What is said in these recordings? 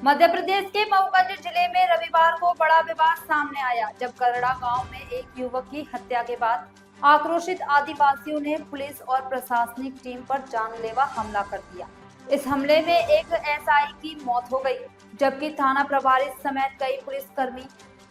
मध्य प्रदेश के मऊगंज जिले में रविवार को बड़ा विवाद सामने आया जब करड़ा गांव में एक युवक की हत्या के बाद आक्रोशित आदिवासियों ने पुलिस और प्रशासनिक टीम पर जानलेवा हमला कर दिया। इस हमले में एक एसआई की मौत हो गई, जबकि थाना प्रभारी समेत कई पुलिसकर्मी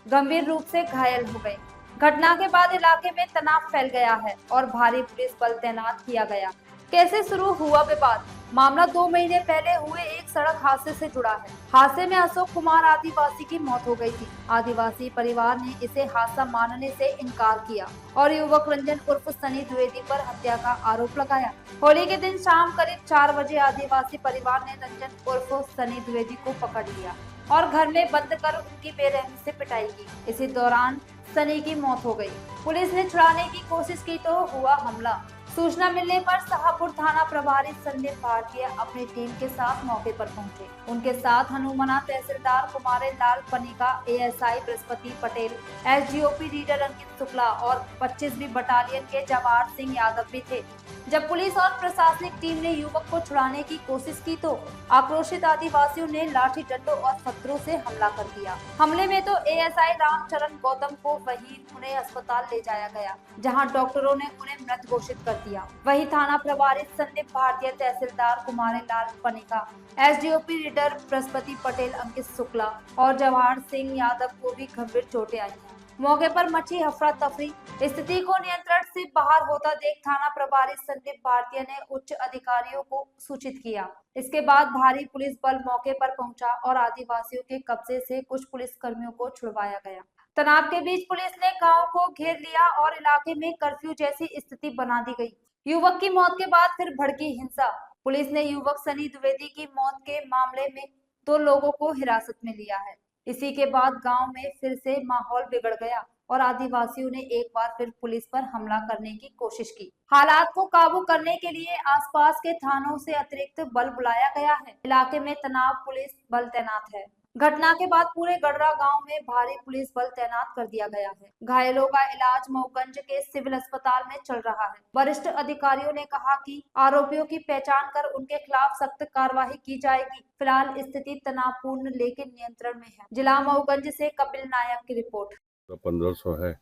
गंभीर रूप से घायल हो गए। घटना के बाद इलाके में तनाव फैल गया है और भारी पुलिस बल तैनात किया गया। कैसे शुरू हुआ विवाद? मामला 2 महीने पहले हुए एक सड़क हादसे से जुड़ा है। हादसे में अशोक कुमार आदिवासी की मौत हो गई थी। आदिवासी परिवार ने इसे हादसा मानने से इनकार किया और युवक रंजन उर्फ सनी द्विवेदी पर हत्या का आरोप लगाया। होली के दिन शाम करीब 4 बजे आदिवासी परिवार ने रंजन उर्फ सनी द्विवेदी को पकड़ लिया और घर में बंद कर उनकी बेरहमी से पिटाई की। इसी दौरान सनी की मौत हो गई। पुलिस ने छुड़ाने की कोशिश की तो हुआ हमला। सूचना मिलने पर शाहपुर थाना प्रभारी संदीप भारतीय अपनी टीम के साथ मौके पर पहुंचे। उनके साथ हनुमाना तहसीलदार Kumare Lal Panika, ASI Brihaspati Patel, SDOP reader Ankit Shukla और 25वीं बटालियन के जवाहर सिंह यादव भी थे। जब पुलिस और प्रशासनिक टीम ने युवक को छुड़ाने की कोशिश की तो आक्रोशित आदिवासियों ने लाठी डंडों और पत्थरों से हमला कर दिया। हमले में तो एएसआई रामचरण गौतम को वहीं उन्हें अस्पताल ले जाया गया, जहां डॉक्टरों ने उन्हें मृत घोषित कर दिया। वहीं थाना प्रभारी संदीप भारतीय, तहसीलदार कुमारे लाल पनिका, एसडीओपी रीडर बृहस्पति पटेल, अंकित शुक्ला और जवाहर सिंह यादव को भी गंभीर चोटें आई हैं। मौके पर मची अफरा तफरी। स्थिति को नियंत्रण से बाहर होता देख थाना प्रभारी संदीप भारतीय ने उच्च अधिकारियों को सूचित किया। इसके बाद भारी पुलिस बल मौके पर पहुंचा और आदिवासियों के कब्जे से कुछ पुलिस कर्मियों को छुड़वाया गया। तनाव के बीच पुलिस ने गांव को घेर लिया और इलाके में कर्फ्यू जैसी स्थिति बना दी गई। युवक की मौत के बाद फिर भड़की हिंसा। पुलिस ने युवक सनी द्विवेदी की मौत के मामले में 2 लोगों को हिरासत में लिया है। इसी के बाद गांव में फिर से माहौल बिगड़ गया और आदिवासियों ने एक बार फिर पुलिस पर हमला करने की कोशिश की। हालात को काबू करने के लिए आसपास के थानों से अतिरिक्त बल बुलाया गया है। इलाके में तनाव, पुलिस बल तैनात है। घटना के बाद पूरे गडरा गांव में भारी पुलिस बल तैनात कर दिया गया है। घायलों का इलाज मऊगंज के सिविल अस्पताल में चल रहा है। वरिष्ठ अधिकारियों ने कहा कि आरोपियों की पहचान कर उनके खिलाफ सख्त कार्रवाई की जाएगी। फिलहाल स्थिति तनावपूर्ण लेकिन नियंत्रण में है। जिला मऊगंज से कपिल नायक की रिपोर्ट। तो 1500 है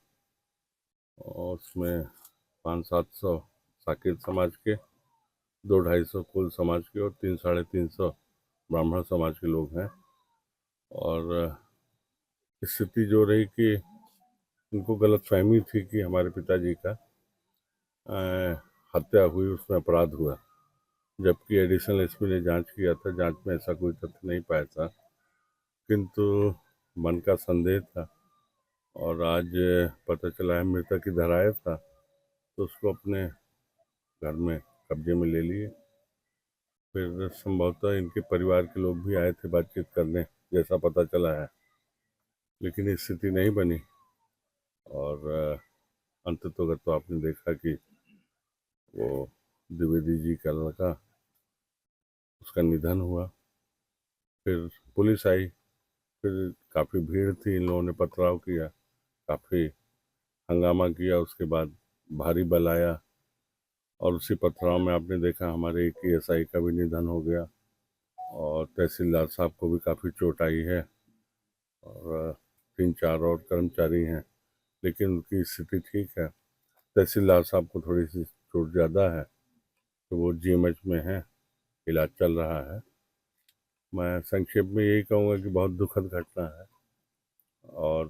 और उसमें 500-700 साकिर समाज के, 200-250 कुल समाज के और 300-350 ब्राह्मण समाज के लोग हैं। और स्थिति जो रही कि उनको गलतफहमी थी कि हमारे पिताजी का हत्या हुई, उसमें अपराध हुआ, जबकि एडिशनल एसपी ने जांच किया था। जांच में ऐसा कोई तथ्य नहीं पाया था, किंतु मन का संदेह था और आज पता चला है मृतक इधर आया था तो उसको अपने घर में कब्जे में ले लिए। फिर संभवतः इनके परिवार के लोग भी आए थे बातचीत करने, जैसा पता चला है, लेकिन स्थिति नहीं बनी। और अंततः तो आपने देखा कि वो द्विवेदी जी का लड़का, उसका निधन हुआ। फिर पुलिस आई, फिर काफ़ी भीड़ थी, इन लोगों ने पथराव किया, काफ़ी हंगामा किया। उसके बाद भारी बल आया और उसी पथराव में आपने देखा हमारे एक एएसआई का भी निधन हो गया और तहसीलदार साहब को भी काफ़ी चोट आई है और 3-4 और कर्मचारी हैं, लेकिन उनकी स्थिति ठीक है। तहसीलदार साहब को थोड़ी सी चोट ज़्यादा है तो वो जीएमएच में है, इलाज चल रहा है। मैं संक्षेप में यही कहूँगा कि बहुत दुखद घटना है और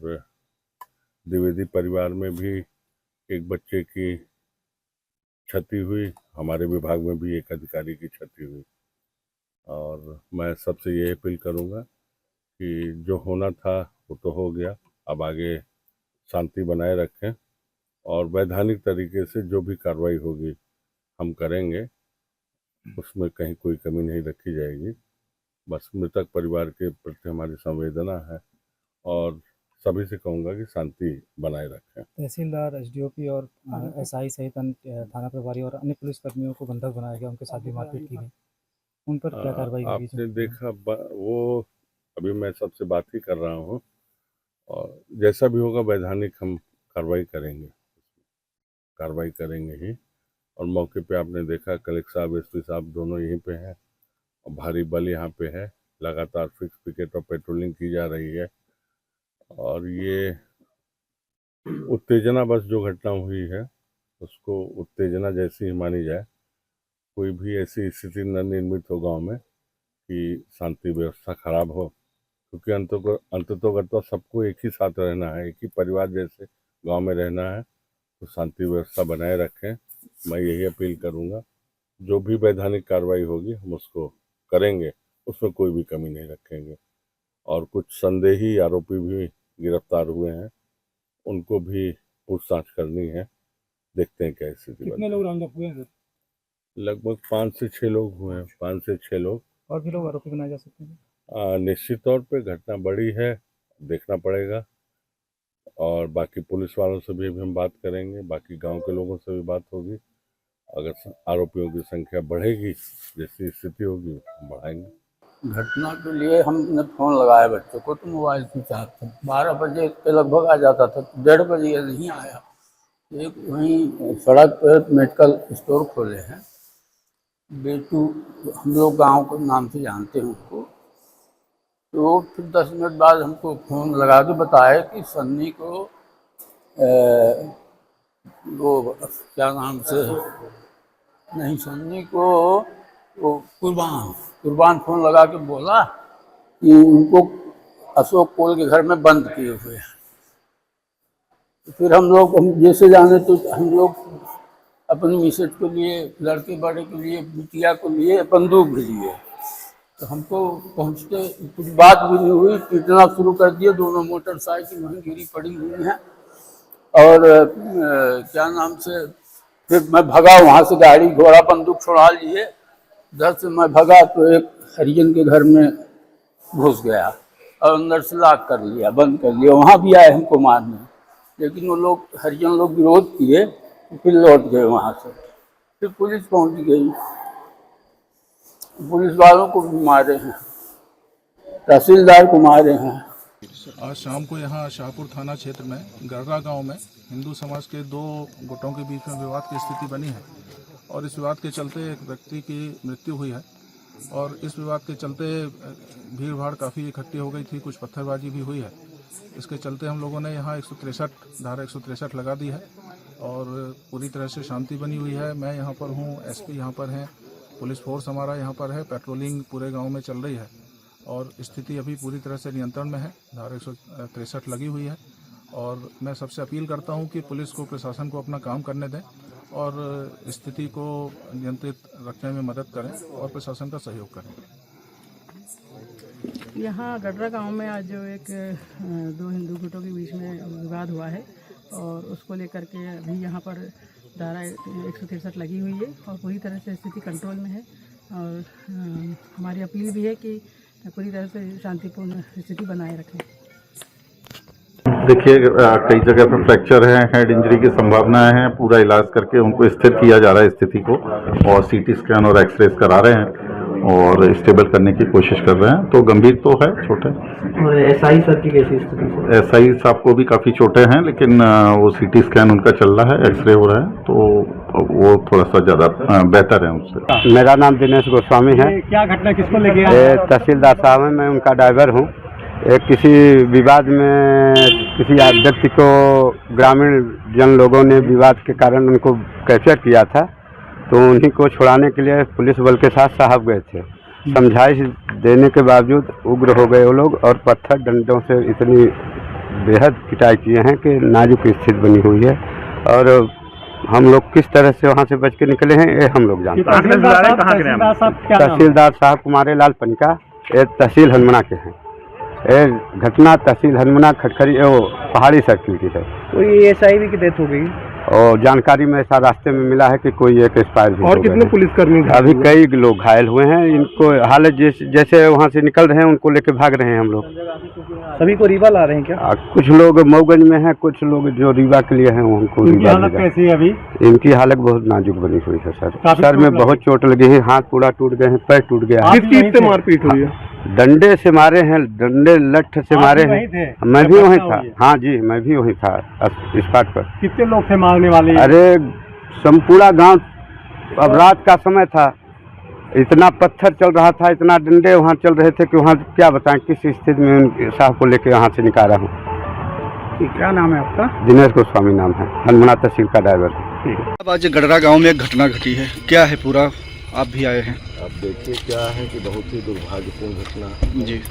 द्विवेदी परिवार में भी एक बच्चे की क्षति हुई, हमारे विभाग में भी एक अधिकारी की क्षति हुई। और मैं सबसे ये अपील करूँगा कि जो होना था वो तो हो गया, अब आगे शांति बनाए रखें और वैधानिक तरीके से जो भी कार्रवाई होगी हम करेंगे, उसमें कहीं कोई कमी नहीं रखी जाएगी। बस मृतक परिवार के प्रति हमारी संवेदना है और सभी से कहूँगा कि शांति बनाए रखें। तहसीलदार, एसडीओपी और एसआई सहित अन्य थाना प्रभारी और अन्य पुलिसकर्मियों को बंधक बनाया गया, उनके साथ भी मारपीट की गई, उन पर क्या कार्रवाई होगी? आपने देखा वो अभी मैं सबसे बात ही कर रहा हूँ और जैसा भी होगा वैधानिक हम कार्रवाई करेंगे ही। और मौके पे आपने देखा कलेक्टर साहब, एसपी साहब दोनों यहीं पे हैं और भारी बल यहाँ पे है। लगातार फिक्स पिकेट और पेट्रोलिंग की जा रही है। और ये उत्तेजना बस जो घटना हुई है उसको उत्तेजना जैसी ही मानी जाए। कोई भी ऐसी स्थिति न निर्मित हो गांव में कि शांति व्यवस्था खराब हो, क्योंकि अंततोगत्वा सबको एक ही साथ रहना है, एक ही परिवार जैसे गांव में रहना है। तो शांति व्यवस्था बनाए रखें, मैं यही अपील करूंगा। जो भी वैधानिक कार्रवाई होगी हम उसको करेंगे, उसमें कोई भी कमी नहीं रखेंगे। और कुछ संदेही आरोपी भी गिरफ्तार हुए हैं, उनको भी पूछताछ करनी है। देखते हैं क्या स्थिति। कितने लोग राउंड अप हुए हैं सर? लगभग 5 से 6 लोग हुए हैं, 5 से 6 लोग। और भी लोग आरोपी बनाए जा सकते हैं? निश्चित तौर पे घटना बड़ी है, देखना पड़ेगा। और बाकी पुलिस वालों से भी अभी हम बात करेंगे, बाकी गांव के लोगों से भी बात होगी। अगर आरोपियों की संख्या बढ़ेगी, जैसी स्थिति होगी बढ़ाएंगे। घटना के लिए हमने फ़ोन लगाया बच्चों को, तो मोबाइल स्विच ऑफ था। 12 बजे के लगभग आ जाता था, 1:30 बजे नहीं आया। एक वहीं सड़क पर मेडिकल स्टोर खोले हैं, बेटू, हम लोग गांव के नाम से जानते हैं उनको। तो फिर 10 मिनट बाद हमको फ़ोन लगा के बताया कि सन्नी को वो क्या नाम से, नहीं सन्नी को वो कुर्बान फ़ोन लगा के बोला कि उनको अशोक कोल के घर में बंद किए हुए हैं। तो फिर हम जैसे जाने तो हम लोग अपनी मिसेज के लिए, लड़के बड़े के लिए, बिटिया को लिए बंदूक भी लिए। तो हमको पहुंचते कुछ बात भी नहीं हुई, पीटना शुरू कर दिए। दोनों मोटरसाइकिल वहीं गिरी पड़ी हुई हैं। और क्या नाम से, फिर मैं भगा वहाँ से, गाड़ी घोड़ा बंदूक छुड़ा लिए। 10 से मैं भगा तो एक हरिजन के घर में घुस गया और अंदर से लॉक कर लिया, बंद कर लिया। वहाँ भी आए हमको मारने, लेकिन वो लोग हरिजन लोग विरोध किए, फिर लौट गए वहाँ से। फिर पुलिस पहुँच गई, पुलिस वालों को भी मारे हैं, तहसीलदार को मारे हैं। आज शाम को यहाँ शाहपुर थाना क्षेत्र में गर्रा गांव में हिंदू समाज के 2 गुटों के बीच में विवाद की स्थिति बनी है और इस विवाद के चलते एक व्यक्ति की मृत्यु हुई है। और इस विवाद के चलते भीड़ भाड़ काफ़ी इकट्ठी हो गई थी, कुछ पत्थरबाजी भी हुई है। इसके चलते हम लोगों ने यहाँ 163 धारा 163 लगा दी है और पूरी तरह से शांति बनी हुई है। मैं यहाँ पर हूँ, एसपी यहाँ पर हैं, पुलिस फोर्स हमारा यहाँ पर है, पेट्रोलिंग पूरे गांव में चल रही है और स्थिति अभी पूरी तरह से नियंत्रण में है। धारा 163 लगी हुई है और मैं सबसे अपील करता हूँ कि पुलिस को, प्रशासन को अपना काम करने दें और स्थिति को नियंत्रित रखने में मदद करें और प्रशासन का सहयोग करें। यहाँ गडरा गांव में आज जो एक 2 हिंदू गुटों के बीच में विवाद हुआ है और उसको लेकर के अभी यहाँ पर धारा 163 लगी हुई है और पूरी तरह से स्थिति कंट्रोल में है। और हमारी अपील भी है कि पूरी तरह से शांतिपूर्ण स्थिति बनाए रखें। देखिए, कई जगह पर फ्रैक्चर है, हेड इंजरी की संभावनाएं हैं। पूरा इलाज करके उनको स्थिर किया जा रहा है स्थिति को, और सीटी स्कैन और एक्सरेज करा रहे हैं और स्टेबल करने की कोशिश कर रहे हैं। तो गंभीर तो है, छोटे। और एसआई सर की कैसी स्थिति? एसआई साहब को भी काफ़ी चोटें हैं, लेकिन वो सीटी स्कैन उनका चल रहा है, एक्सरे हो रहा है, तो वो थोड़ा सा ज़्यादा बेहतर है उससे। मेरा नाम दिनेश गोस्वामी है। क्या घटना किसको लेके तहसीलदार साहब हैं, मैं उनका ड्राइवर हूँ। एक किसी विवाद में किसी व्यक्ति को ग्रामीण जन लोगों ने विवाद के कारण उनको कैप्चर किया था, तो उन्हीं को छुड़ाने के लिए पुलिस बल के साथ साहब गए थे। समझाइश देने के बावजूद उग्र हो गए वो लोग और पत्थर डंडों से इतनी बेहद पिटाई किए हैं कि नाजुक स्थिति बनी हुई है। और हम लोग किस तरह से वहाँ से बच के निकले हैं ये हम लोग जानते हैं। तहसीलदार साहब कुमारे लाल पनिका, ये तहसील हनुमना के हैं। ये घटना तहसील हनुमना खटखरी वो पहाड़ी सर्किल की है। तो ये एसआई की डेथ हो गई और जानकारी में ऐसा रास्ते में मिला है कि कोई एक एक्सपायर भी और कितने पुलिसकर्मी अभी कई लोग घायल हुए हैं। इनको हालत जैसे वहाँ से निकल रहे हैं उनको लेके भाग रहे हैं हम लोग। सभी को रीवा ला रहे हैं क्या? कुछ लोग मऊगंज में हैं, कुछ लोग जो रीवा के लिए हैं उनको रीवा। हालत कैसी है अभी? इनकी हालत बहुत नाजुक बनी हुई है सर। सर में बहुत चोट लगी है, हाथ पूरा टूट गए हैं, पैर टूट गया है। किस चीज से मारपीट हुई है? डंडे से मारे हैं, डंडे लठ से मारे हैं। मैं भी वहीं था। हाँ जी, मैं भी वहीं था स्पॉट पर। कितने लोग थे मारने वाले? अरे संपूर्ण गांव, अब रात का समय था, इतना पत्थर चल रहा था, इतना डंडे वहाँ चल रहे थे कि वहाँ क्या बताएं किस स्थिति में उन साहब को लेकर यहाँ से निकाला हूँ। क्या नाम है आपका? दिनेश गोस्वामी नाम है, हनुमाना तहसील का ड्राइवर। अब आज गडरा गांव में एक घटना घटी है, क्या है पूरा? आप भी आए हैं। अब देखिए क्या है कि बहुत ही दुर्भाग्यपूर्ण घटना जी।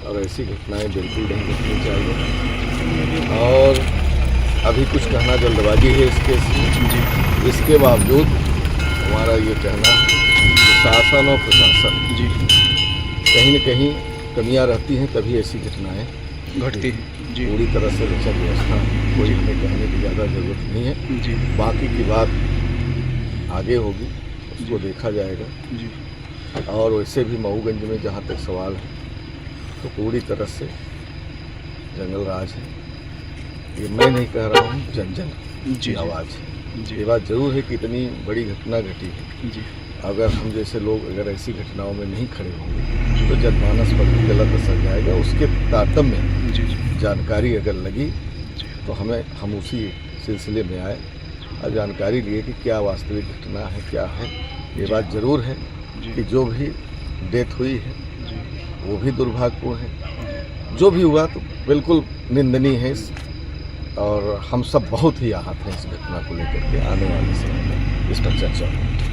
और ऐसी घटनाएं बिल्कुल नहीं घटनी चाहिए और अभी कुछ कहना जल्दबाजी है इस केस में जी। इसके बावजूद हमारा ये कहना कि शासन और प्रशासन जी कहीं न कहीं कमियां रहती हैं, तभी ऐसी घटनाएं घटती है जी। पूरी तरह से रक्षा व्यवस्था कोई हमें कहने की ज़्यादा ज़रूरत नहीं है जी। बाकी की बात आगे होगी, उसको देखा जाएगा जी। और वैसे भी महूगंज में जहाँ तक सवाल है तो पूरी तरह से जंगल राज है। ये मैं नहीं कह रहा हूँ, जन जन की आवाज़ है। ये बात जरूर है कि इतनी बड़ी घटना घटी है जी। अगर हम जैसे लोग अगर ऐसी घटनाओं में नहीं खड़े होंगे तो जनमानस पर भी गलत असर जाएगा। उसके तारतम्य में जानकारी अगर लगी तो हम उसी सिलसिले में आए और जानकारी लिए कि क्या वास्तविक घटना है, क्या है। ये बात ज़रूर है कि जो भी डेथ हुई है वो भी दुर्भाग्यपूर्ण है। जो भी हुआ तो बिल्कुल निंदनीय है और हम सब बहुत ही आहत हैं इस घटना को लेकर के। आने वाले समय में इस पर चर्चा होगी।